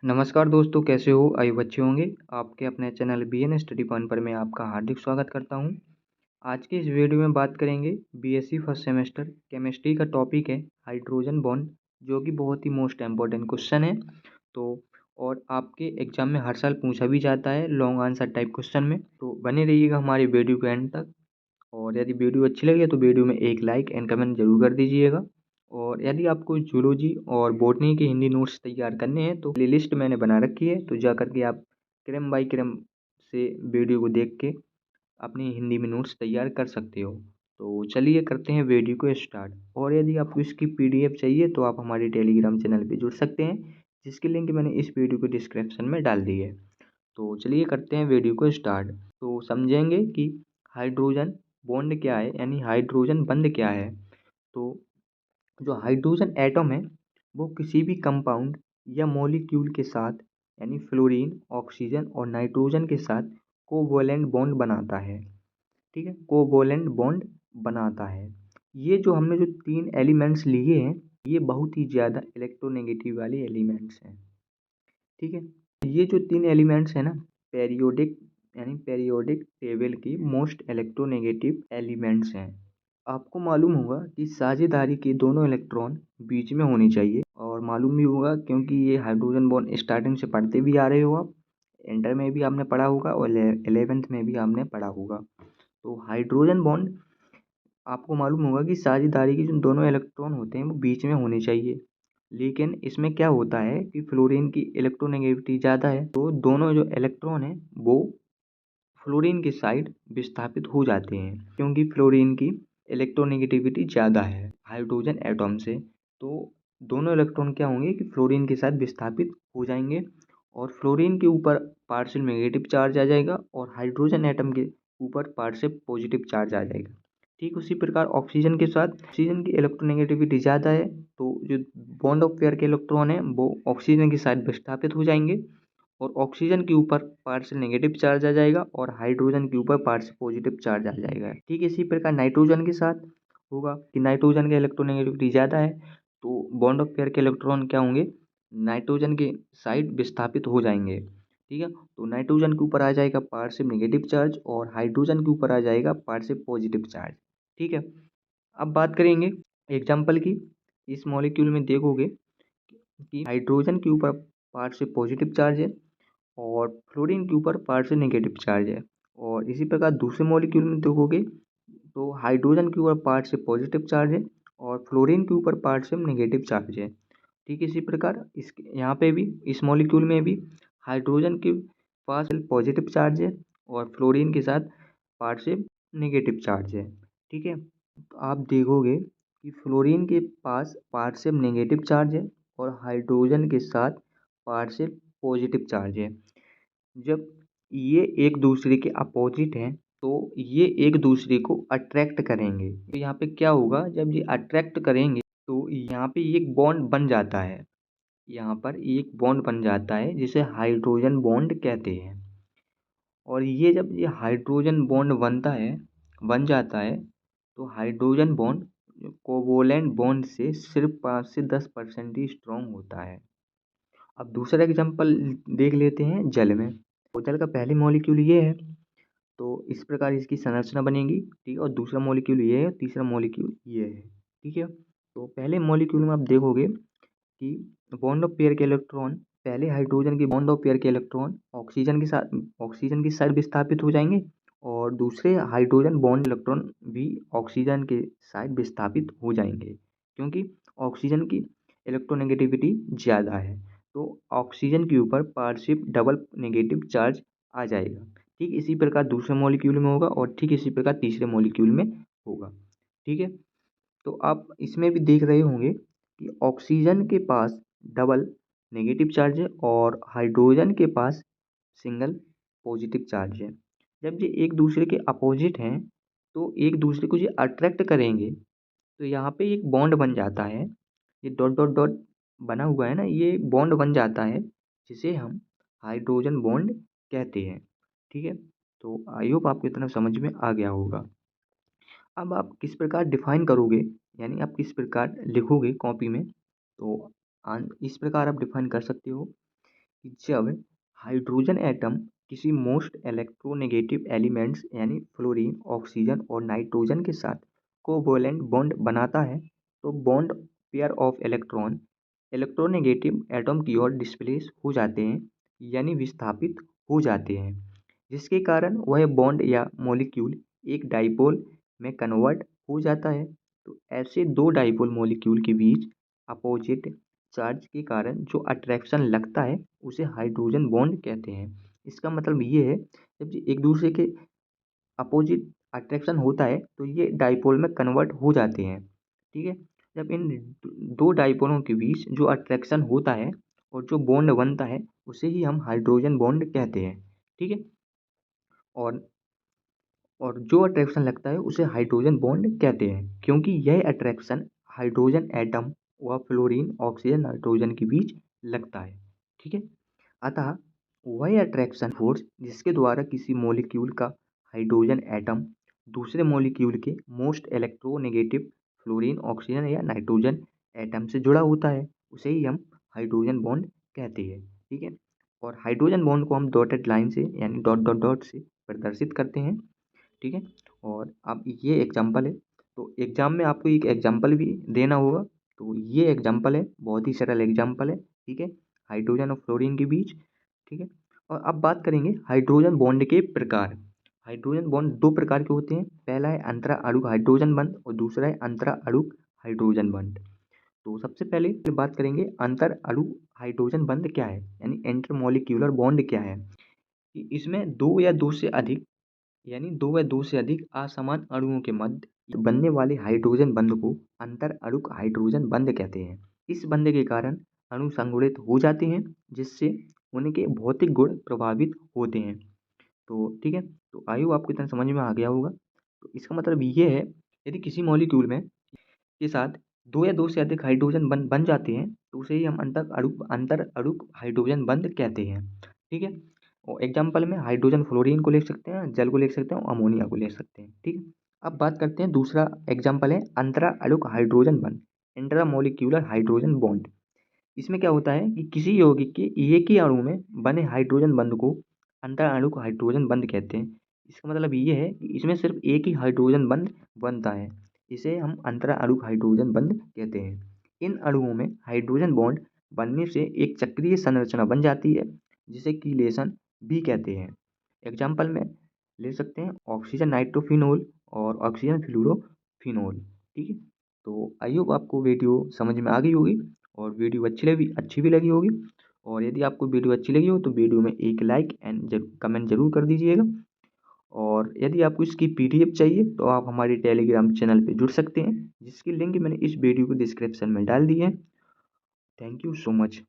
नमस्कार दोस्तों, कैसे हो? आयु बच्चे होंगे। आपके अपने चैनल बीएन स्टडी पॉइंट पर मैं आपका हार्दिक स्वागत करता हूं। आज की इस वीडियो में बात करेंगे बीएससी फर्स्ट सेमेस्टर केमिस्ट्री का टॉपिक है हाइड्रोजन बॉन्ड, जो कि बहुत ही मोस्ट इम्पोर्टेंट क्वेश्चन है। तो और आपके एग्जाम में हर साल पूछा भी जाता है लॉन्ग आंसर टाइप क्वेश्चन में। तो बने रहिएगा हमारी वीडियो के एंड तक। और यदि वीडियो अच्छी लगे तो वीडियो में एक लाइक एंड कमेंट जरूर कर दीजिएगा। और यदि आपको जूलॉजी और बॉटनी के हिंदी नोट्स तैयार करने हैं तो प्लेलिस्ट मैंने बना रखी है, तो जा करके आप क्रम बाई क्रम से वीडियो को देख के अपनी हिंदी में नोट्स तैयार कर सकते हो। तो चलिए करते हैं वीडियो को स्टार्ट। और यदि आपको इसकी पीडीएफ चाहिए तो आप हमारे टेलीग्राम चैनल पे जुड़ सकते हैं, जिसकी लिंक मैंने इस वीडियो के डिस्क्रिप्शन में डाल दी है। तो चलिए करते हैं वीडियो को स्टार्ट। तो समझेंगे कि हाइड्रोजन बॉन्ड क्या है, यानी हाइड्रोजन बंध क्या है। तो जो हाइड्रोजन एटम है वो किसी भी कंपाउंड या मॉलिक्यूल के साथ, यानी फ्लोरीन, ऑक्सीजन और नाइट्रोजन के साथ कोवैलेंट बॉन्ड बनाता है। ठीक है, कोवैलेंट बॉन्ड बनाता है। ये जो हमने जो तीन एलिमेंट्स लिए हैं, ये बहुत ही ज़्यादा इलेक्ट्रोनेगेटिव वाले एलिमेंट्स हैं। ठीक है, ये जो तीन एलिमेंट्स हैं ना, पेरियोडिक यानी पेरियोडिक टेबल की मोस्ट इलेक्ट्रोनेगेटिव एलिमेंट्स हैं। आपको मालूम होगा कि साझेदारी के दोनों इलेक्ट्रॉन बीच में होने चाहिए, और मालूम भी होगा क्योंकि ये हाइड्रोजन बॉन्ड स्टार्टिंग से पढ़ते भी आ रहे हो आप। इंटर में भी आपने पढ़ा होगा और 11th में भी आपने पढ़ा होगा। तो हाइड्रोजन बॉन्ड आपको मालूम होगा कि साझेदारी के जो दोनों इलेक्ट्रॉन होते हैं वो बीच में होने चाहिए। लेकिन इसमें क्या होता है कि फ्लोरीन की इलेक्ट्रोनेगेटिविटी ज़्यादा है, तो दोनों जो इलेक्ट्रॉन हैं वो फ्लोरीन की साइड विस्थापित हो जाते हैं, क्योंकि फ्लोरीन की इलेक्ट्रोनेगेटिविटी ज़्यादा है हाइड्रोजन एटॉम से। तो दोनों इलेक्ट्रॉन क्या होंगे कि फ्लोरीन के साथ विस्थापित हो जाएंगे, और फ्लोरीन के ऊपर पार्शियल नेगेटिव चार्ज आ जाएगा और हाइड्रोजन एटम के ऊपर पार्शियल पॉजिटिव चार्ज आ जाएगा। ठीक उसी प्रकार ऑक्सीजन के साथ, ऑक्सीजन की इलेक्ट्रोनेगेटिविटी ज़्यादा है, तो जो बॉन्ड ऑफ पेयर के इलेक्ट्रॉन है वो ऑक्सीजन की साइड विस्थापित हो जाएंगे, और ऑक्सीजन के ऊपर पार्शियल नेगेटिव चार्ज आ जाएगा और हाइड्रोजन के ऊपर पार्शियल पॉजिटिव चार्ज आ जाएगा। ठीक है, इसी प्रकार नाइट्रोजन के साथ होगा कि नाइट्रोजन का इलेक्ट्रोनेगेटिविटी ज़्यादा है, तो बॉन्ड ऑफ पेयर के इलेक्ट्रॉन क्या होंगे, नाइट्रोजन के साइड विस्थापित हो जाएंगे। ठीक है, तो नाइट्रोजन के ऊपर आ जाएगा पार्शियल नेगेटिव चार्ज और हाइड्रोजन के ऊपर आ जाएगा पार्शियल पॉजिटिव चार्ज। ठीक है, अब बात करेंगे एग्जाम्पल की। इस मॉलिक्यूल में देखोगे कि हाइड्रोजन के ऊपर पार्शियल पॉजिटिव चार्ज है और फ्लोरीन के ऊपर पार्शियल नेगेटिव चार्ज है। और इसी प्रकार दूसरे मॉलिक्यूल में देखोगे तो हाइड्रोजन के ऊपर पार्शियल पॉजिटिव चार्ज है और फ्लोरीन के ऊपर पार्शियल नेगेटिव चार्ज है। ठीक है, इसी प्रकार इस यहाँ पे भी इस मॉलिक्यूल में भी हाइड्रोजन के पास पॉजिटिव चार्ज है और फ्लोरीन के साथ पार्शियल नेगेटिव चार्ज है। ठीक है, तो आप देखोगे कि फ्लोरीन के पास पार्शियल नेगेटिव चार्ज है और हाइड्रोजन के साथ पार्शियल पॉजिटिव चार्ज है। जब ये एक दूसरे के अपोजिट हैं तो ये एक दूसरे को अट्रैक्ट करेंगे। तो यहाँ पे क्या होगा, जब ये अट्रैक्ट करेंगे तो यहाँ पे एक बॉन्ड बन जाता है। यहाँ पर एक बॉन्ड बन जाता है जिसे हाइड्रोजन बॉन्ड कहते हैं। और ये जब ये हाइड्रोजन बॉन्ड बन जाता है, तो हाइड्रोजन बॉन्ड कोवैलेंट बॉन्ड से सिर्फ 5 से 10% ही स्ट्रॉन्ग होता है। अब दूसरा एग्जांपल देख लेते हैं जल में। तो जल का पहली मॉलिक्यूल ये है, तो इस प्रकार इसकी संरचना बनेगी। ठीक है, और दूसरा मॉलिक्यूल ये है, तीसरा मॉलिक्यूल ये है। ठीक है, तो पहले मॉलिक्यूल में आप देखोगे कि बॉन्ड ऑफ पेयर के इलेक्ट्रॉन, पहले हाइड्रोजन की बॉन्ड ऑफ पेयर के इलेक्ट्रॉन ऑक्सीजन की साइड विस्थापित हो जाएंगे, और दूसरे हाइड्रोजन बॉन्ड इलेक्ट्रॉन भी ऑक्सीजन के साइड विस्थापित हो जाएंगे, क्योंकि ऑक्सीजन की इलेक्ट्रोनेगेटिविटी ज़्यादा है, तो ऑक्सीजन के ऊपर पार्शियल डबल नेगेटिव चार्ज आ जाएगा। ठीक इसी प्रकार दूसरे मॉलिक्यूल में होगा और ठीक इसी प्रकार तीसरे मॉलिक्यूल में होगा। ठीक है, तो आप इसमें भी देख रहे होंगे कि ऑक्सीजन के पास डबल नेगेटिव चार्ज है और हाइड्रोजन के पास सिंगल पॉजिटिव चार्ज है। जब ये एक दूसरे के अपोजिट हैं तो एक दूसरे को ये अट्रैक्ट करेंगे, तो यहाँ पे एक बॉन्ड बन जाता है। ये डॉट डॉट डॉट बना हुआ है ना, ये बॉन्ड बन जाता है जिसे हम हाइड्रोजन बॉन्ड कहते हैं। ठीक है, तो आई होप आपको इतना समझ में आ गया होगा। अब आप किस प्रकार डिफाइन करोगे, यानी आप किस प्रकार लिखोगे कॉपी में, तो इस प्रकार आप डिफाइन कर सकते हो कि जब हाइड्रोजन एटम किसी मोस्ट इलेक्ट्रोनेगेटिव एलिमेंट्स यानी फ्लोरीन, ऑक्सीजन और नाइट्रोजन के साथ कोवैलेंट बॉन्ड बनाता है तो bond pair of electron electronegative atom की ओर डिस्प्लेस हो जाते हैं यानी विस्थापित हो जाते हैं, जिसके कारण वह बॉन्ड या मॉलिक्यूल एक डाइपोल में कन्वर्ट हो जाता है। तो ऐसे दो डाइपोल मॉलिक्यूल के बीच अपोजिट चार्ज के कारण जो अट्रैक्शन लगता है उसे हाइड्रोजन बॉन्ड कहते हैं। इसका मतलब ये है जब ये एक दूसरे के अपोजिट अट्रैक्शन होता है तो ये डाइपोल में कन्वर्ट हो जाते हैं। ठीक है, जब इन दो डाइपोलों के बीच जो अट्रैक्शन होता है और जो बॉन्ड बनता है उसे ही हम हाइड्रोजन बॉन्ड कहते हैं। ठीक है, और जो अट्रैक्शन लगता है उसे हाइड्रोजन बॉन्ड कहते हैं क्योंकि यह अट्रैक्शन हाइड्रोजन एटम व फ्लोरीन, ऑक्सीजन, नाइट्रोजन के बीच लगता है। ठीक है, अतः वह अट्रैक्शन फोर्स जिसके द्वारा किसी मॉलिक्यूल का हाइड्रोजन एटम दूसरे मॉलिक्यूल के मोस्ट इलेक्ट्रोनेगेटिव फ्लोरीन, ऑक्सीजन या नाइट्रोजन एटम से जुड़ा होता है उसे ही हम हाइड्रोजन बॉन्ड कहते हैं। ठीक है, और हाइड्रोजन बॉन्ड को हम डॉटेड लाइन से यानी डॉट डॉट डॉट से प्रदर्शित करते हैं। ठीक है, और अब ये एग्जाम्पल है, तो एग्जाम में आपको एक एग्जाम्पल भी देना होगा। तो ये एग्जाम्पल है, बहुत ही सरल एग्जाम्पल है। ठीक है, हाइड्रोजन और फ्लोरीन के बीच। ठीक है, और अब बात करेंगे हाइड्रोजन बॉन्ड के प्रकार। हाइड्रोजन बॉन्ड दो प्रकार के होते हैं, पहला है अंतरा अणु हाइड्रोजन बंध और दूसरा है अंतरा अणु हाइड्रोजन बंध। तो सबसे पहले बात करेंगे अंतर अणु हाइड्रोजन बंध क्या है, यानी इंटरमोलिक्यूलर बॉन्ड क्या है। कि इसमें दो या दो से अधिक असमान अणुओं के मध्य बनने वाले हाइड्रोजन बंध को अंतर अणुक हाइड्रोजन बंध कहते हैं। इस बंध के कारण अणु संगुणित हो जाते हैं जिससे उनके भौतिक गुण प्रभावित होते हैं। तो ठीक है, तो आई होप आपको इतना समझ में आ गया होगा। तो इसका मतलब ये है यदि किसी मॉलिक्यूल में के साथ दो या दो से अधिक हाइड्रोजन बन जाते हैं तो उसे ही हम अंतर अणुक हाइड्रोजन बंध कहते हैं। ठीक है, और एग्जाम्पल में हाइड्रोजन फ्लोरीन को ले सकते हैं, जल को ले सकते हैं, अमोनिया को ले सकते हैं। ठीक है, अब बात करते हैं दूसरा एग्जाम्पल है अंतरा अणुक हाइड्रोजन बंध, इंट्रामोलिक्यूलर हाइड्रोजन बॉन्ड। इसमें क्या होता है कि किसी यौगिक के एक ही अणु में बने हाइड्रोजन बंध को अंतर अणुक हाइड्रोजन बंध कहते हैं। इसका मतलब ये है कि इसमें सिर्फ एक ही हाइड्रोजन बंध बनता है, इसे हम अंतरा अणुक हाइड्रोजन बंध कहते हैं। इन अणुओं में हाइड्रोजन बॉन्ड बनने से एक चक्रीय संरचना बन जाती है जिसे कीलेशन भी कहते हैं। एग्जाम्पल में ले सकते हैं ऑक्सीजन नाइट्रोफिनोल और ऑक्सीजन फ्लोरोफिनोल। ठीक है, तो आई होप आपको वीडियो समझ में आ गई होगी और वीडियो अच्छी भी लगी होगी। और यदि आपको वीडियो अच्छी लगी हो तो वीडियो में एक लाइक एंड कमेंट जरूर कर दीजिएगा। और यदि आपको इसकी पीडीएफ चाहिए तो आप हमारे टेलीग्राम चैनल पे जुड़ सकते हैं जिसकी लिंक मैंने इस वीडियो को डिस्क्रिप्शन में डाल दी है। Thank you so much.